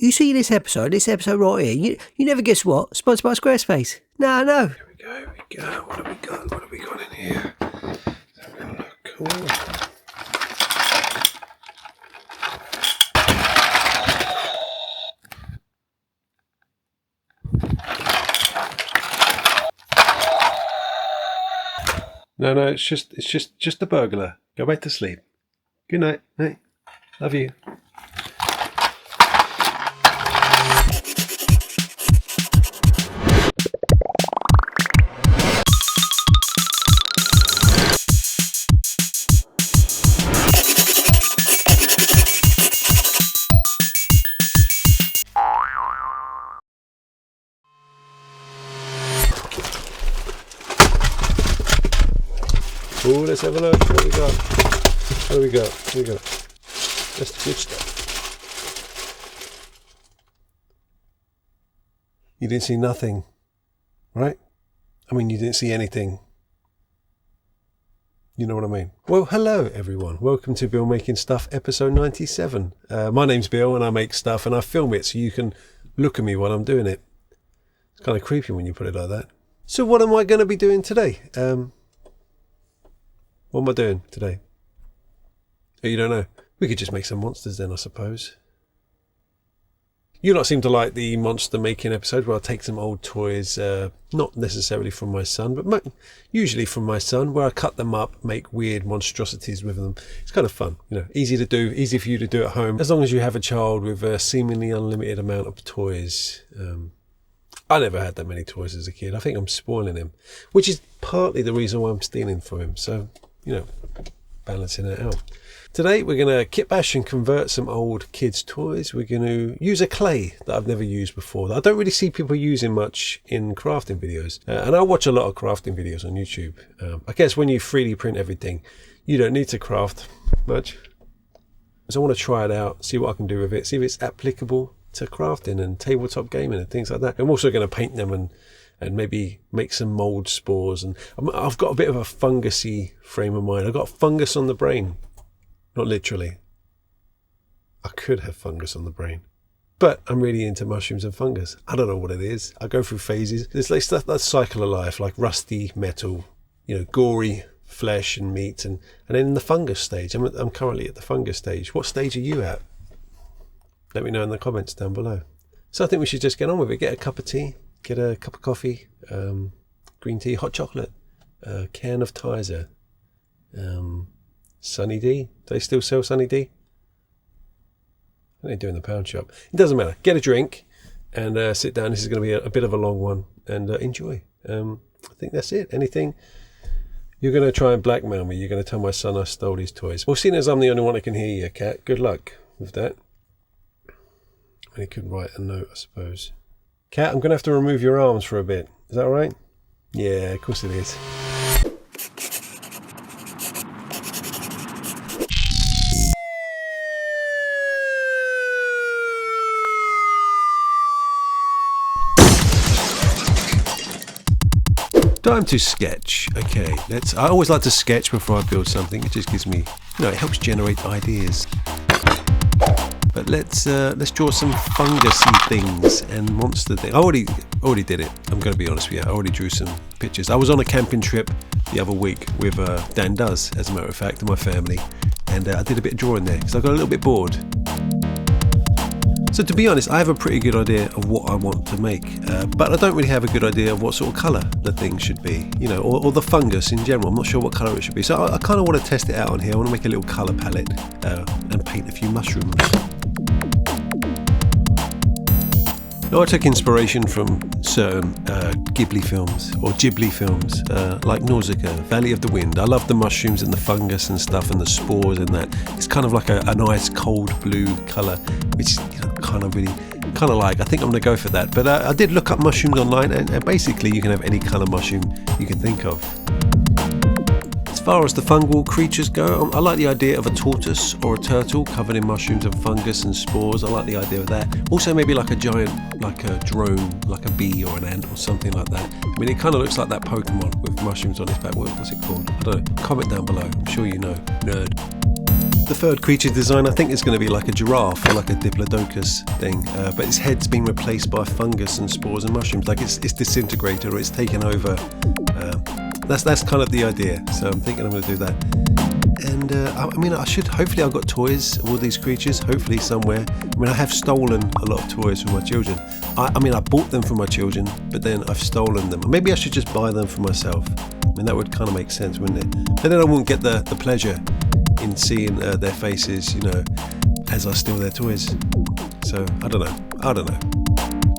You see this episode right here, you never guess what? Sponsored by Squarespace. No. Here we go. What have we got in here? Let's have a look. Ooh. No, it's just a burglar. Go back to sleep. Good night. Night. Love you. Oh, let's have a look. What do we got? That's the good stuff. You didn't see nothing, right? I mean, you didn't see anything. You know what I mean? Well, hello everyone. Welcome to Bill Making Stuff, episode 97. My name's Bill and I make stuff and I film it so you can look at me while I'm doing it. It's kind of creepy when you put it like that. So what am I going to be doing today? What am I doing today? Oh, you don't know? We could just make some monsters then, I suppose. You lot seem to like the monster making episode where I take some old toys, not necessarily from my son, but usually from my son, where I cut them up, make weird monstrosities with them. It's kind of fun, you know, easy to do, easy for you to do at home, as long as you have a child with a seemingly unlimited amount of toys. I never had that many toys as a kid. I think I'm spoiling him, which is partly the reason why I'm stealing from him. So, you know, balancing it out. Today we're going to kitbash and convert some old kids' toys. We're going to use a clay that I've never used before, that I don't really see people using much in crafting videos. And I watch a lot of crafting videos on YouTube. I guess when you 3D print everything, you don't need to craft much. So I want to try it out, see what I can do with it, see if it's applicable to crafting and tabletop gaming and things like that. I'm also going to paint them and maybe make some mold spores. And I've got a bit of a fungusy frame of mind. I've got fungus on the brain. Not literally. I could have fungus on the brain. But I'm really into mushrooms and fungus. I don't know what it is. I go through phases. It's like that cycle of life, like rusty metal, you know, gory flesh and meat. And then the fungus stage. I'm currently at the fungus stage. What stage are you at? Let me know in the comments down below. So I think we should just get on with it. Get a cup of tea. Get a cup of coffee, green tea, hot chocolate, a can of Tizer, Sunny D. Do they still sell Sunny D? What are they do in the pound shop? It doesn't matter. Get a drink and sit down. This is going to be a bit of a long one and enjoy. I think that's it. Anything? You're going to try and blackmail me. You're going to tell my son I stole his toys. Well, seeing as I'm the only one that can hear you, Cat, good luck with that. And he could write a note, I suppose. Cat, I'm going to have to remove your arms for a bit. Is that all right? Yeah, of course it is. Time to sketch. Okay, I always like to sketch before I build something. It just gives me, it helps generate ideas. But let's draw some fungusy things and monster things. I already did it. I'm going to be honest with you. I already drew some pictures. I was on a camping trip the other week with Dan Does, as a matter of fact, and my family, and I did a bit of drawing there because I got a little bit bored. So to be honest, I have a pretty good idea of what I want to make, but I don't really have a good idea of what sort of colour the thing should be, or the fungus in general. I'm not sure what colour it should be. So I kind of want to test it out on here. I want to make a little colour palette and paint a few mushrooms. Now I took inspiration from certain Ghibli films, or Ghibli films, like Nausicaa, Valley of the Wind. I love the mushrooms and the fungus and stuff and the spores and that. It's kind of like a nice cold blue colour, which kind of like. I think I'm going to go for that. But I did look up mushrooms online, and basically you can have any colour mushroom you can think of. As far as the fungal creatures go, I like the idea of a tortoise or a turtle covered in mushrooms and fungus and spores. I like the idea of that. Also maybe like a giant, like a drone, like a bee or an ant or something like that. I mean, it kind of looks like that Pokemon with mushrooms on its back. What's it called? I don't know. Comment down below. I'm sure you know. Nerd. The third creature design I think is going to be like a giraffe or like a diplodocus thing, but its head's been replaced by fungus and spores and mushrooms, like it's disintegrated or it's taken over. That's kind of the idea, so I'm thinking I'm going to do that. And hopefully I've got toys of all these creatures, hopefully somewhere. I mean, I have stolen a lot of toys from my children. I bought them for my children, but then I've stolen them. Maybe I should just buy them for myself. I mean, that would kind of make sense, wouldn't it? But then I wouldn't get the pleasure in seeing their faces, as I steal their toys. So, I don't know.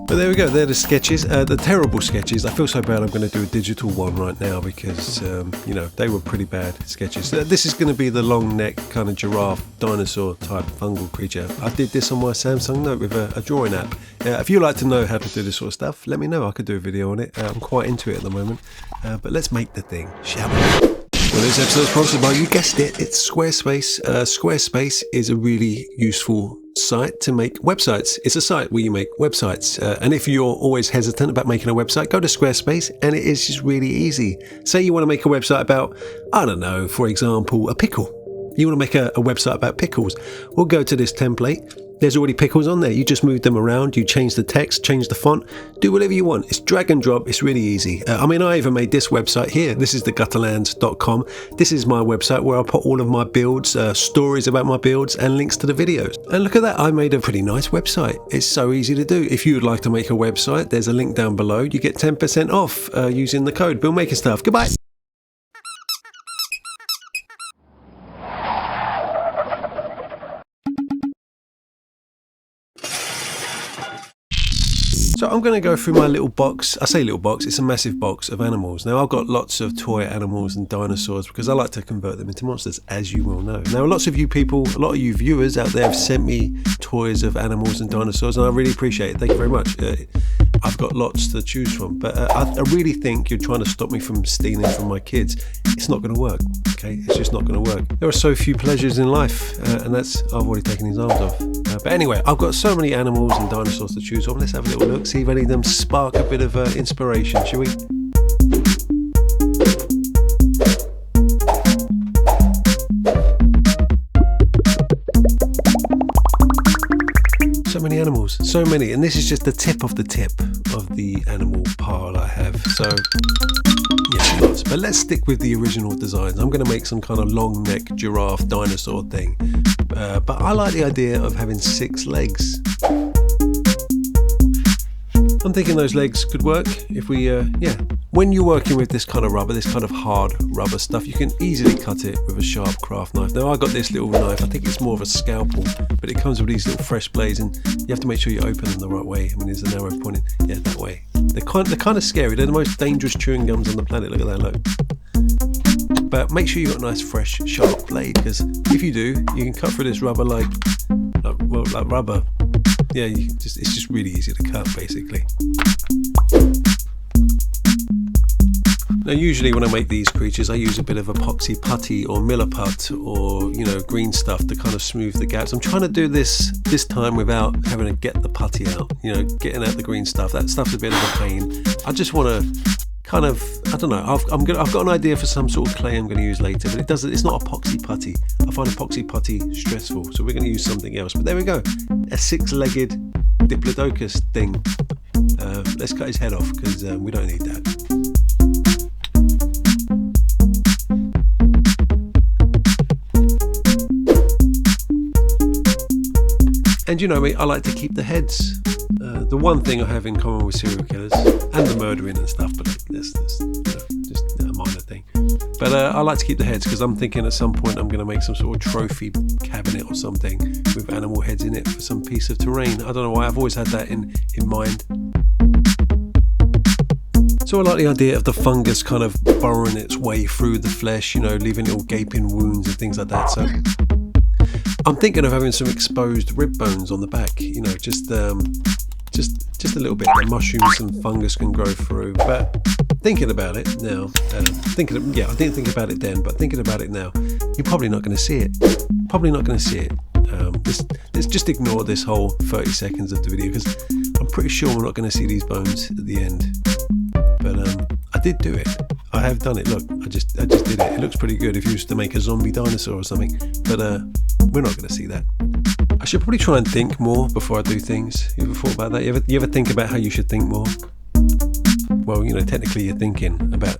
But there we go, they're the sketches, the terrible sketches. I feel so bad I'm going to do a digital one right now because, they were pretty bad sketches. This is going to be the long neck kind of giraffe dinosaur type fungal creature. I did this on my Samsung Note with a drawing app. If you like to know how to do this sort of stuff, let me know, I could do a video on it. I'm quite into it at the moment. But let's make the thing, shall we? Well, this episode is sponsored by, you guessed it, it's Squarespace. Squarespace is a really useful site to make websites. It's a site where you make websites. And if you're always hesitant about making a website, go to Squarespace and it is just really easy. Say you want to make a website about, I don't know, for example, a pickle. You want to make a website about pickles. We'll go to this template. There's already pickles on there. You just move them around, you change the text, change the font, do whatever you want. It's drag and drop, it's really easy. I even made this website here. This is thegutterlands.com. This is my website where I put all of my builds, stories about my builds and links to the videos. And look at that, I made a pretty nice website. It's so easy to do. If you would like to make a website, there's a link down below. You get 10% off using the code billmakingstuff. Goodbye. So I'm going to go through my little box. I say little box, it's a massive box of animals. Now I've got lots of toy animals and dinosaurs because I like to convert them into monsters, as you will know. Now lots of you people, a lot of you viewers out there have sent me toys of animals and dinosaurs and I really appreciate it. Thank you very much. I've got lots to choose from, but I really think you're trying to stop me from stealing from my kids. It's not going to work, okay? It's just not going to work. There are so few pleasures in life, and I've already taken his arms off. But anyway, I've got so many animals and dinosaurs to choose from. Let's have a little look, see if any of them spark a bit of inspiration, shall we? So many animals, so many, and this is just the tip of the animal pile I have. So yeah, lots. But let's stick with the original designs. I'm going to make some kind of long neck giraffe dinosaur thing, but I like the idea of having 6 legs. I'm thinking those legs could work if we, when you're working with this kind of rubber, this kind of hard rubber stuff, you can easily cut it with a sharp craft knife. Now I got this little knife, I think it's more of a scalpel, but it comes with these little fresh blades and you have to make sure you open them the right way. I mean, there's an arrow pointing, that way. They're kind of scary. They're the most dangerous chewing gums on the planet. Look at that, look. But make sure you've got a nice fresh sharp blade, because if you do, you can cut through this rubber like rubber. Yeah, it's just really easy to cut, basically. Now, usually when I make these creatures, I use a bit of epoxy putty or Milliput or, green stuff to kind of smooth the gaps. I'm trying to do this time without having to get the putty out, getting out the green stuff. That stuff's a bit of a pain. I just want to kind of, I don't know, I've got an idea for some sort of clay I'm going to use later, but it's not epoxy putty. I find epoxy putty stressful, so we're going to use something else. But there we go, a 6-legged diplodocus thing. Let's cut his head off because we don't need that. And you know me, I like to keep the heads. The one thing I have in common with serial killers and the murdering and stuff, but that's just a minor thing. But I like to keep the heads because I'm thinking at some point I'm going to make some sort of trophy cabinet or something with animal heads in it for some piece of terrain. I don't know why, I've always had that in mind. So I like the idea of the fungus kind of burrowing its way through the flesh, leaving little gaping wounds and things like that. So I'm thinking of having some exposed rib bones on the back, just a little bit that mushrooms and fungus can grow through. But thinking about it now, I didn't think about it then, but thinking about it now, you're probably not going to see it. Let's just ignore this whole 30 seconds of the video because I'm pretty sure we're not going to see these bones at the end. But I did do it. I have done it. Look, I just did it. It looks pretty good if you used to make a zombie dinosaur or something. But we're not going to see that. I should probably try and think more before I do things. You ever thought about that? You ever think about how you should think more? Well, technically you're thinking about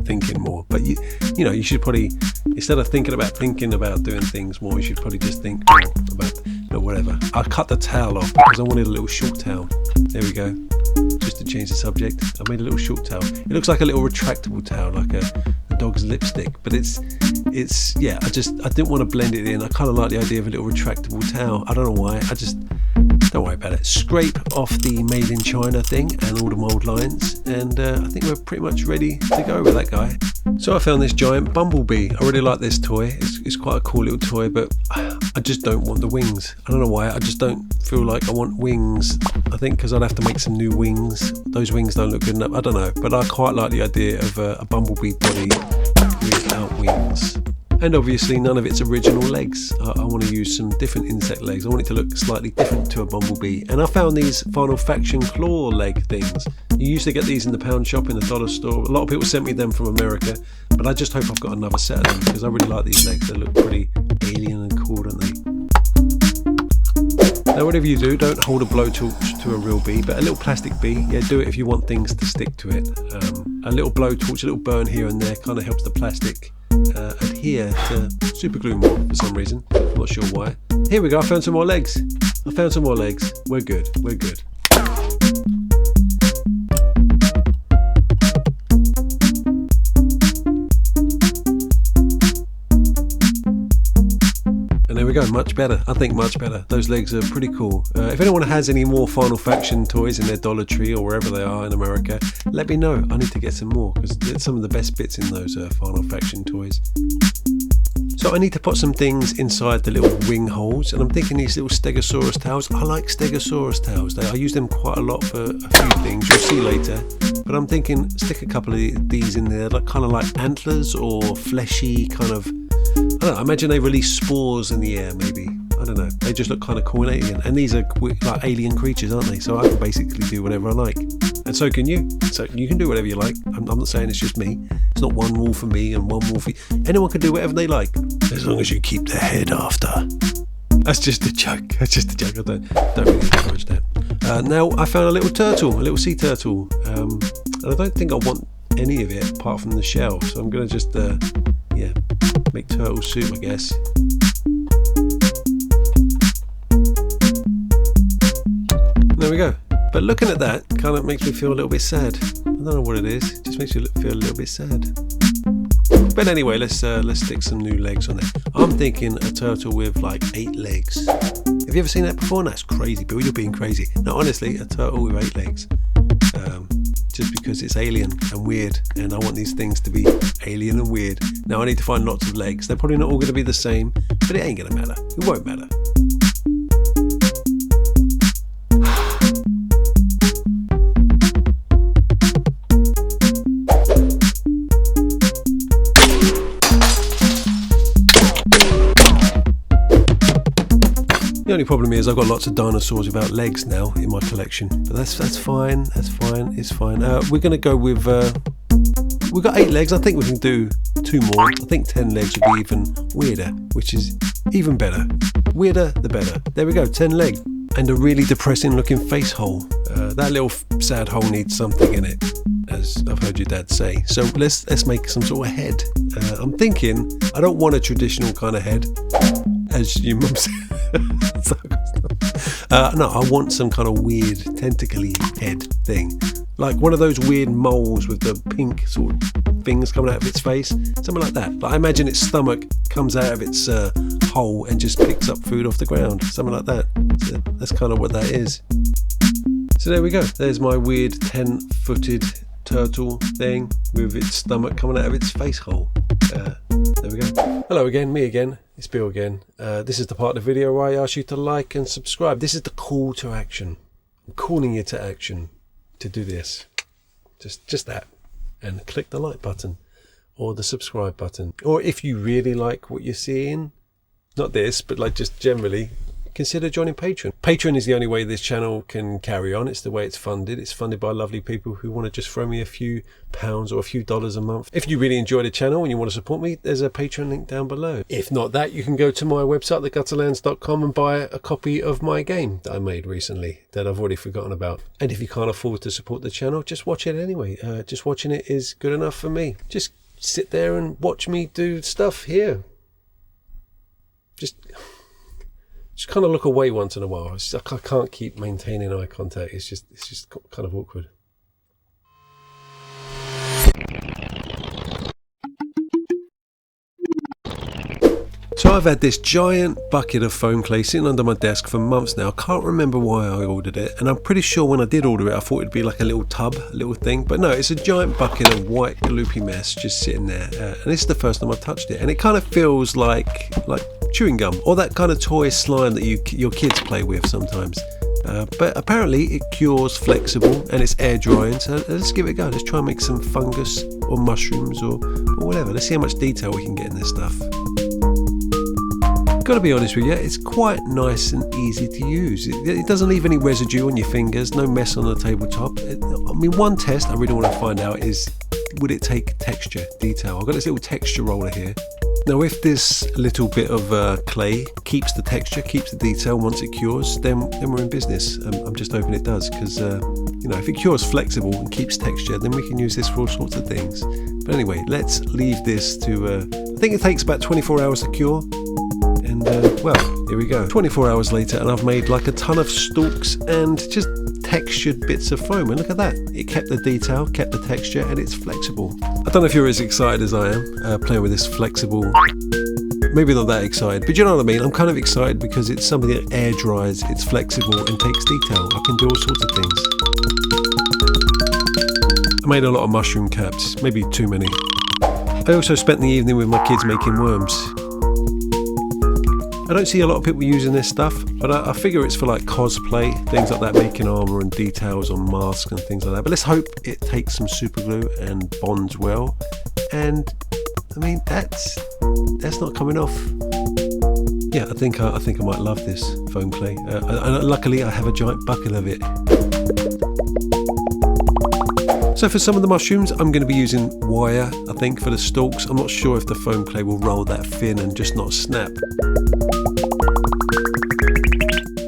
thinking more, but you should probably, instead of thinking about doing things more, you should probably just think more about whatever. I cut the towel off because I wanted a little short towel. There we go. Just to change the subject, I made a little short towel. It looks like a little retractable towel, like a dog's lipstick, but it's yeah, I didn't want to blend it in. I kind of like the idea of a little retractable towel. I don't know why. Don't worry about it. Scrape off the made in China thing and all the mold lines, and I think we're pretty much ready to go with that guy. So I found this giant bumblebee. I really like this toy. It's quite a cool little toy, but I just don't want the wings. I don't know why. I just don't feel like I want wings. I think because I'd have to make some new wings. Those wings don't look good enough. I don't know, but I quite like the idea of a bumblebee body without wings. And obviously none of its original legs. I want to use some different insect legs. I want it to look slightly different to a bumblebee. And I found these Final Faction claw leg things. You used to get these in the pound shop, in the dollar store. A lot of people sent me them from America, but I just hope I've got another set of them because I really like these legs. They look pretty alien and cool, don't they? Now whatever you do, don't hold a blowtorch to a real bee, but a little plastic bee, yeah, do it if you want things to stick to it. A little blowtorch, a little burn here and there kind of helps the plastic adhere to super glue more for some reason. I'm not sure why. Here we go, I found some more legs. We're good. And there we go, much better. I think much better. Those legs are pretty cool. If anyone has any more Final Faction toys in their Dollar Tree or wherever they are in America, let me know. I need to get some more because it's some of the best bits in those Final Faction toys. So I need to put some things inside the little wing holes, and I'm thinking these little Stegosaurus tails. I like Stegosaurus tails. I use them quite a lot for a few things. You'll see later. But I'm thinking stick a couple of these in there, like kind of like antlers or fleshy kind of. I don't know. I imagine they release spores in the air. Maybe. I don't know. They just look kind of cool and alien. And these are like alien creatures, aren't they? So I can basically do whatever I like. And so can you. So you can do whatever you like. I'm not saying it's just me. It's not one rule for me and one rule for you. Anyone can do whatever they like, as long as you keep the head after. That's just a joke. I don't really encourage that. Now I found a little turtle, a little sea turtle. And I don't think I want any of it apart from the shell. So I'm going to just, make turtle soup, I guess. There we go. But looking at that kind of makes me feel a little bit sad. I don't know what it is. It just makes me feel a little bit sad. But anyway, let's stick some new legs on it. I'm thinking a turtle with like 8 legs. Have you ever seen that before? That's crazy, Bill. You're being crazy. No, honestly, a turtle with 8 legs. Just because it's alien and weird, and I want these things to be alien and weird. Now I need to find lots of legs. They're probably not all going to be the same, but it ain't going to matter. It won't matter. The only problem is I've got lots of dinosaurs without legs now in my collection, but that's fine. It's fine. We're going to go with we've got 8 legs. I think we can do 2 more. I think 10 legs would be even weirder, which is even better. Weirder the better. There we go, 10 legs and a really depressing looking face hole. That little sad hole needs something in it, as I've heard your dad say. So let's make some sort of head. I'm thinking I don't want a traditional kind of head, as your mum said. No, I want some kind of weird tentacly head thing, like one of those weird moles with the pink sort of things coming out of its face, something like that. Like I imagine its stomach comes out of its hole and just picks up food off the ground, something like that. So that's kind of what that is. So there we go. There's my weird 10-footed turtle thing with its stomach coming out of its face hole. There we go. Hello again, me again. It's Bill again. This is the part of the video where I ask you to like and subscribe. This is the call to action. I'm calling you to action to do this. Just that. And click the like button or the subscribe button. Or if you really like what you're seeing, not this, but like just generally, consider joining Patreon. Patreon is the only way this channel can carry on. It's the way it's funded. It's funded by lovely people who want to just throw me a few pounds or a few dollars a month. If you really enjoy the channel and you want to support me, there's a Patreon link down below. If not that, you can go to my website, thegutterlands.com, and buy a copy of my game that I made recently that I've already forgotten about. And if you can't afford to support the channel, just watch it anyway. Just watching it is good enough for me. Just sit there and watch me do stuff here. Just kind of look away once in a while. I can't keep maintaining eye contact. It's just kind of awkward. So I've had this giant bucket of foam clay sitting under my desk for months now. I can't remember why I ordered it, and I'm pretty sure when I did order it I thought it'd be like a little tub, a little thing, but no, it's a giant bucket of white gloopy mess just sitting there, and this is the first time I've touched it, and it kind of feels like chewing gum, or that kind of toy slime that your kids play with sometimes. But apparently it cures flexible and it's air drying, so let's give it a go. Let's try and make some fungus or mushrooms or whatever. Let's see how much detail we can get in this stuff. Gotta be honest with you, it's quite nice and easy to use. It doesn't leave any residue on your fingers, no mess on the tabletop. I mean, one test I really want to find out is, would it take texture, detail? I've got this little texture roller here. Now if this little bit of clay keeps the texture, keeps the detail once it cures, then we're in business. I'm just hoping it does, because if it cures flexible and keeps texture, then we can use this for all sorts of things. But anyway, let's leave this to, I think it takes about 24 hours to cure. And well, here we go. 24 hours later, and I've made like a ton of stalks and just textured bits of foam, and look at that, it kept the detail, kept the texture, and it's flexible. I don't know if you're as excited as I am playing with this flexible, maybe not that excited, but you know what I mean. I'm kind of excited because it's something that air dries, it's flexible and takes detail. I can do all sorts of things. I made a lot of mushroom caps, maybe too many. I also spent the evening with my kids making worms. I don't see a lot of people using this stuff, but I figure it's for like cosplay, things like that, making armour and details on masks and things like that. But let's hope it takes some super glue and bonds well. And I mean, that's not coming off. Yeah, I think I might love this foam clay. And luckily I have a giant bucket of it. So for some of the mushrooms, I'm going to be using wire, I think, for the stalks. I'm not sure if the foam clay will roll that thin and just not snap.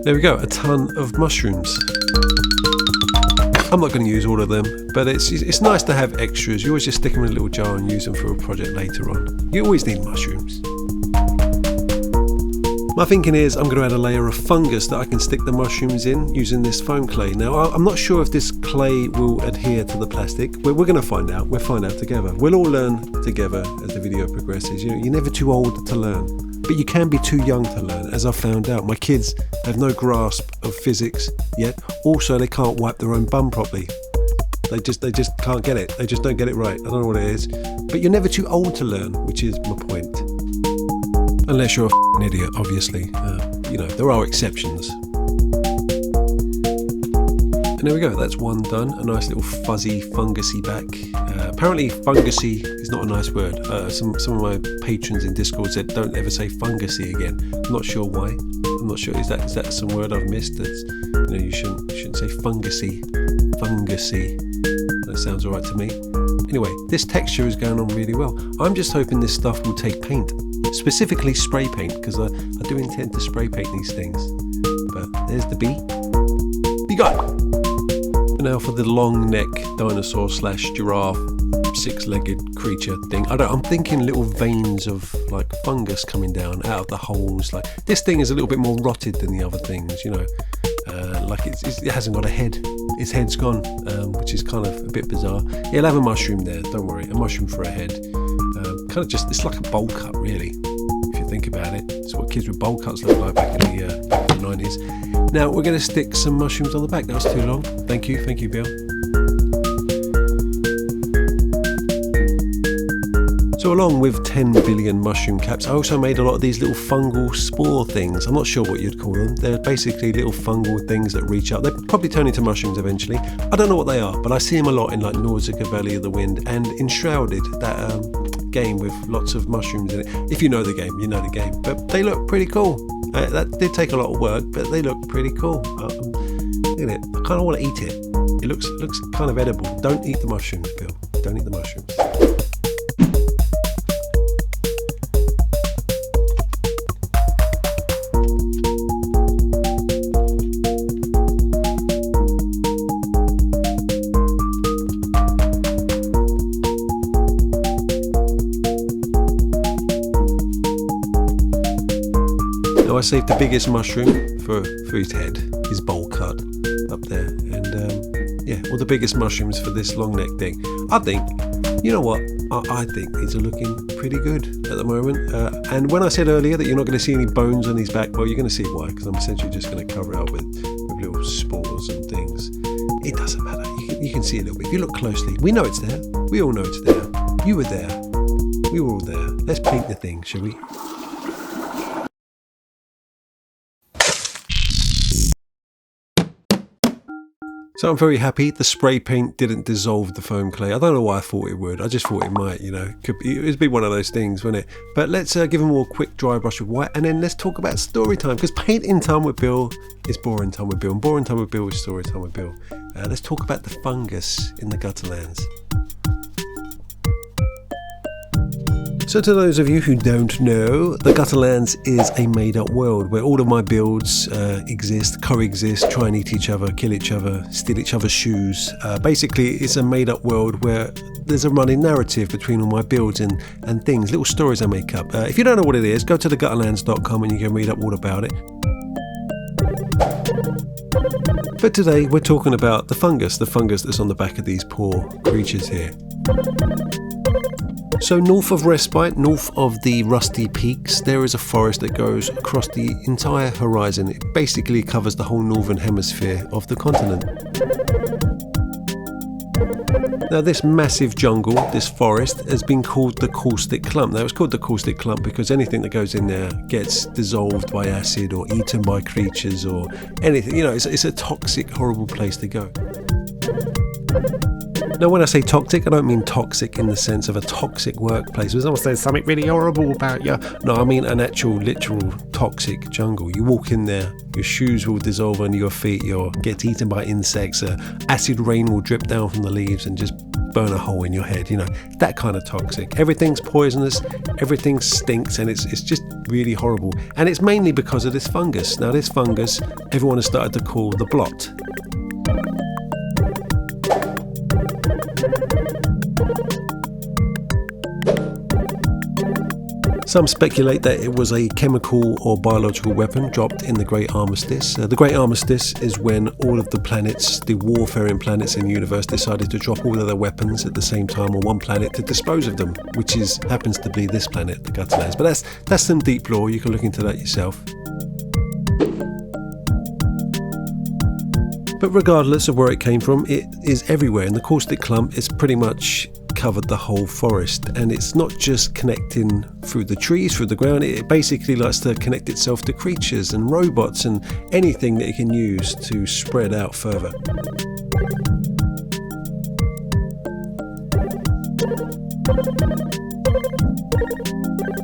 There we go, a ton of mushrooms. I'm not going to use all of them, but it's nice to have extras. You always just stick them in a little jar and use them for a project later on. You always need mushrooms. My thinking is I'm going to add a layer of fungus that I can stick the mushrooms in using this foam clay. Now I'm not sure if this clay will adhere to the plastic. We're going to find out. We'll find out together. We'll all learn together as the video progresses. You're never too old to learn, but you can be too young to learn, as I've found out. My kids have no grasp of physics yet. Also, they can't wipe their own bum properly. They just can't get it. They just don't get it right. I don't know what it is. But you're never too old to learn, which is my point. Unless you're a f***ing idiot, obviously. There are exceptions. And there we go, that's one done. A nice little fuzzy, fungusy back. Apparently fungusy is not a nice word. Some of my patrons in Discord said don't ever say fungusy again. I'm not sure why. I'm not sure, is that some word I've missed? That's, you shouldn't say fungusy. Fungusy. That sounds alright to me. Anyway, this texture is going on really well. I'm just hoping this stuff will take paint. Specifically spray paint, because I do intend to spray paint these things. But there's the bee. You got it. And now for the long neck dinosaur / giraffe 6-legged creature thing. I'm thinking little veins of like fungus coming down out of the holes. Like this thing is a little bit more rotted than the other things, like it hasn't got a head. Its head's gone, which is kind of a bit bizarre. Yeah, it'll have a mushroom there, don't worry, a mushroom for a head. It's like a bowl cut, really, if you think about it. It's what kids with bowl cuts look like back in the 90s. Now we're going to stick some mushrooms on the back. That was too long. Thank you, Bill. So along with 10 billion mushroom caps, I also made a lot of these little fungal spore things. I'm not sure what you'd call them. They're basically little fungal things that reach up. They probably turn into mushrooms eventually. I don't know what they are, but I see them a lot in like Nausicaa Valley of the Wind and Enshrouded, that game with lots of mushrooms in it. If you know the game, you know the game. But they look pretty cool. That did take a lot of work, but they look pretty cool. Look at it. I kind of want to eat it. It looks kind of edible. Don't eat the mushrooms, Bill. Don't eat the mushrooms. I saved the biggest mushroom for his head, his bowl cut up there, and all the biggest mushrooms for this long neck thing. I think, you know what, I think these are looking pretty good at the moment. And when I said earlier that you're not going to see any bones on his back, well, you're going to see why, because I'm essentially just going to cover it up with little spores and things. It doesn't matter. You can see a little bit. If you look closely, we know it's there. We all know it's there. You were there. We were all there. Let's paint the thing, shall we? So I'm very happy the spray paint didn't dissolve the foam clay. I don't know why I thought it would. I just thought it might, you know. It'd be one of those things, wouldn't it? But let's give them all a quick dry brush with white, and then let's talk about story time. Because painting time with Bill is boring time with Bill, and boring time with Bill is story time with Bill. Let's talk about the fungus in the Gutterlands. So to those of you who don't know, the Gutterlands is a made-up world where all of my builds exist, coexist, try and eat each other, kill each other, steal each other's shoes. Basically, it's a made-up world where there's a running narrative between all my builds and things, little stories I make up. If you don't know what it is, go to thegutterlands.com and you can read up all about it. But today we're talking about the fungus that's on the back of these poor creatures here. So north of Respite, north of the Rusty Peaks, there is a forest that goes across the entire horizon. It basically covers the whole northern hemisphere of the continent. Now this massive jungle, this forest, has been called the Caustic Clump. Now it's called the Caustic Clump because anything that goes in there gets dissolved by acid or eaten by creatures or anything. You know, it's a toxic, horrible place to go. Now when I say toxic, I don't mean toxic in the sense of a toxic workplace. When someone says something really horrible about you. No, I mean an actual, literal toxic jungle. You walk in there, your shoes will dissolve under your feet, you'll get eaten by insects, acid rain will drip down from the leaves and just burn a hole in your head, you know, that kind of toxic. Everything's poisonous, everything stinks, and it's just really horrible. And it's mainly because of this fungus. Now this fungus, everyone has started to call the blot. Some speculate that it was a chemical or biological weapon dropped in the Great Armistice. The Great Armistice is when all of the planets, the warfaring planets in the universe, decided to drop all of their weapons at the same time on one planet to dispose of them, which happens to be this planet, the Gutterlands. But that's some deep lore, you can look into that yourself. But regardless of where it came from, it is everywhere, and the Caustic Clump is pretty much covered the whole forest, and it's not just connecting through the trees, through the ground. It basically likes to connect itself to creatures and robots and anything that it can use to spread out further.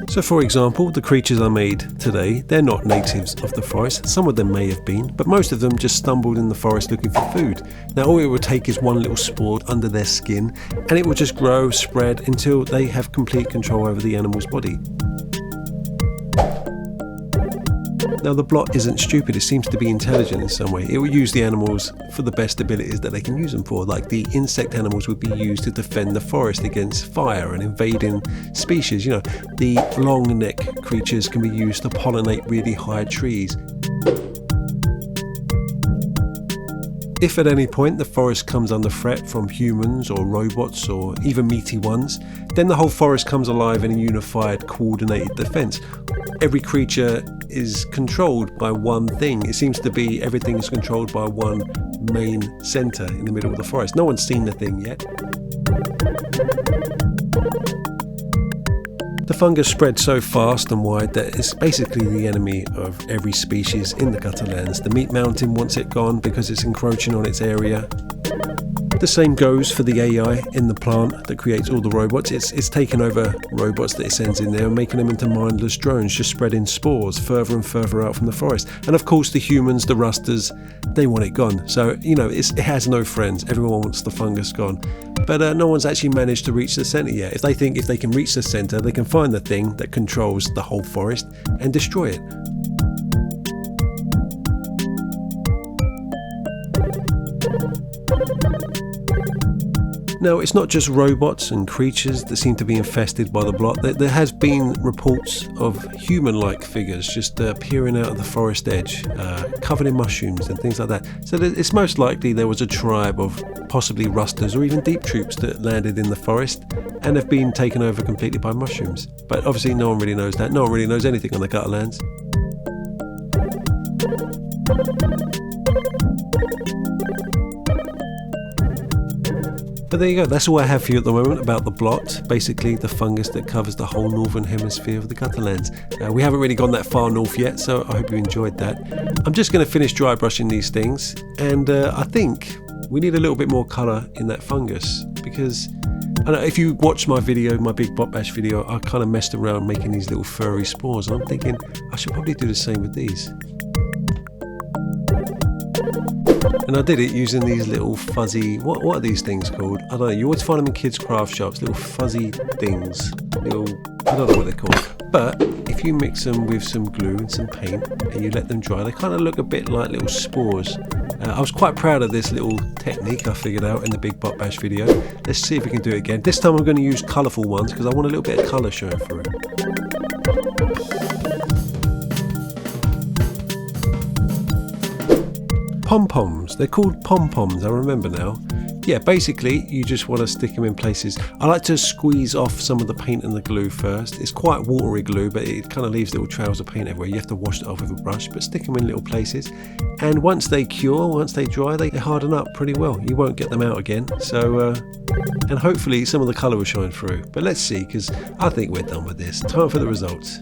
So for example, the creatures I made today, they're not natives of the forest. Some of them may have been, but most of them just stumbled in the forest looking for food. Now all it would take is one little spore under their skin, and it will just grow, spread until they have complete control over the animal's body. Now the blot isn't stupid, it seems to be intelligent in some way. It will use the animals for the best abilities that they can use them for, like the insect animals would be used to defend the forest against fire and invading species. You know, the long neck creatures can be used to pollinate really high trees. If at any point the forest comes under threat from humans or robots or even meaty ones, then the whole forest comes alive in a unified, coordinated defense. Every creature is controlled by one thing. It seems to be everything is controlled by one main center in the middle of the forest. No one's seen the thing yet. The fungus spreads so fast and wide that it's basically the enemy of every species in the Gutterlands. The meat mountain wants it gone because it's encroaching on its area. The same goes for the AI in the plant that creates all the robots. It's taking over robots that it sends in there and making them into mindless drones, just spreading spores further and further out from the forest. And of course the humans, the rusters, they want it gone. So, you know, it has no friends. Everyone wants the fungus gone. But no one's actually managed to reach the centre yet. If they think if they can reach the centre, they can find the thing that controls the whole forest and destroy it. Now, it's not just robots and creatures that seem to be infested by the blot. There has been reports of human-like figures just peering out of the forest edge, covered in mushrooms and things like that. So it's most likely there was a tribe of possibly rusters or even deep troops that landed in the forest and have been taken over completely by mushrooms. But obviously no one really knows that. No one really knows anything on the Gutterlands. But there you go, that's all I have for you at the moment about the blot, basically the fungus that covers the whole northern hemisphere of the Gutterlands. We haven't really gone that far north yet, so I hope you enjoyed that. I'm just going to finish dry brushing these things, and I think we need a little bit more colour in that fungus, because I don't know, if you watch my video, my big bot bash video, I kind of messed around making these little furry spores, and I'm thinking I should probably do the same with these. And I did it using these little fuzzy, what are these things called? I don't know, you always find them in kids' craft shops, little fuzzy things, I don't know what they're called. But if you mix them with some glue and some paint and you let them dry, they kind of look a bit like little spores. I was quite proud of this little technique I figured out in the big bot bash video. Let's see if we can do it again. This time I'm going to use colourful ones because I want a little bit of colour showing through. Pom-poms, they're called pom-poms, I remember now. Yeah, basically you just want to stick them in places. I like to squeeze off some of the paint and the glue first. It's quite watery glue, but it kind of leaves little trails of paint everywhere. You have to wash it off with a brush, but stick them in little places. And once they cure, once they dry, they harden up pretty well. You won't get them out again. So, and hopefully some of the colour will shine through. But let's see, because I think we're done with this. Time for the results.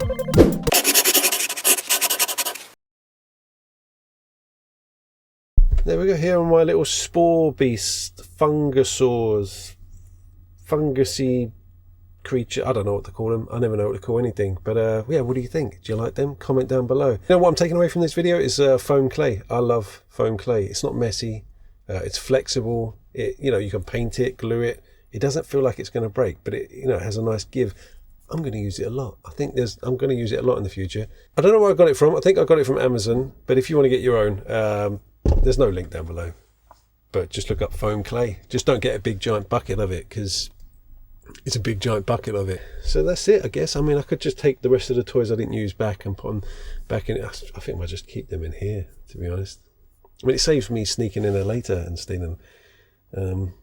There we go, here are my little spore beast, fungusaurs, fungusy creature, I don't know what to call them, I never know what to call anything, but yeah, what do you think? Do you like them? Comment down below. You know what I'm taking away from this video is foam clay. I love foam clay. It's not messy, it's flexible, you know, you can paint it, glue it, it doesn't feel like it's going to break, but it, you know, it has a nice give. I'm going to use it a lot. I'm going to use it a lot in the future. I don't know where I got it from. I think I got it from Amazon, but if you want to get your own, there's no link down below, but just look up foam clay. Just don't get a big giant bucket of it, because it's a big giant bucket of it. So that's it, I guess. I mean, I could just take the rest of the toys I didn't use back and put them back in. I think I'll just keep them in here, to be honest. I mean, it saves me sneaking in there later and stealing them.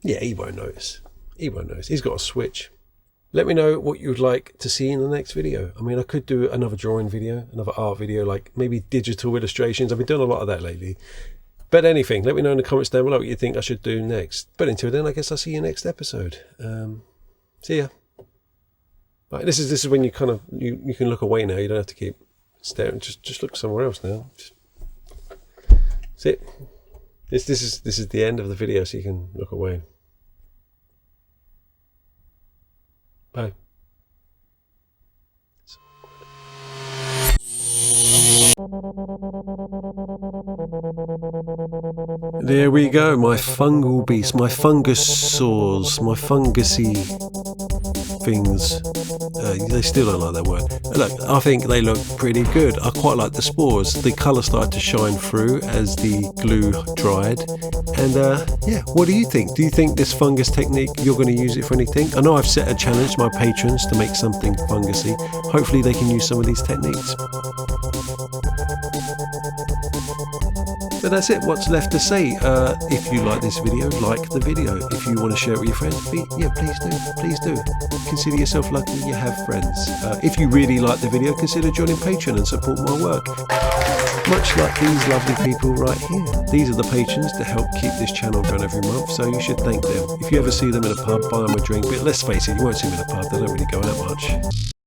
Yeah, he won't notice. He won't notice. He's got a switch. Let me know what you'd like to see in the next video. I mean, I could do another drawing video, another art video, like maybe digital illustrations. I've been doing a lot of that lately. But anything, let me know in the comments down below what you think I should do next. But until then, I guess I'll see you next episode. See ya. Right, this is when you kind of you can look away now. You don't have to keep staring. Just look somewhere else now. That's it. This is the end of the video, so you can look away. Bye. There we go, my fungal beast, my fungusaurs, my fungusy things. They still don't like that word. Look, I think they look pretty good. I quite like the spores. The colour started to shine through as the glue dried. And yeah, what do you think? Do you think this fungus technique, you're going to use it for anything? I know I've set a challenge to my patrons to make something fungusy. Hopefully they can use some of these techniques. But that's it, what's left to say. If you like this video, like the video. If you want to share it with your friends, yeah, please do. Consider yourself lucky you have friends. If you really like the video, consider joining Patreon and support my work. Much like these lovely people right here. These are the patrons that help keep this channel going every month, so you should thank them. If you ever see them in a pub, buy them a drink, but let's face it, you won't see them in a pub, they don't really go out much.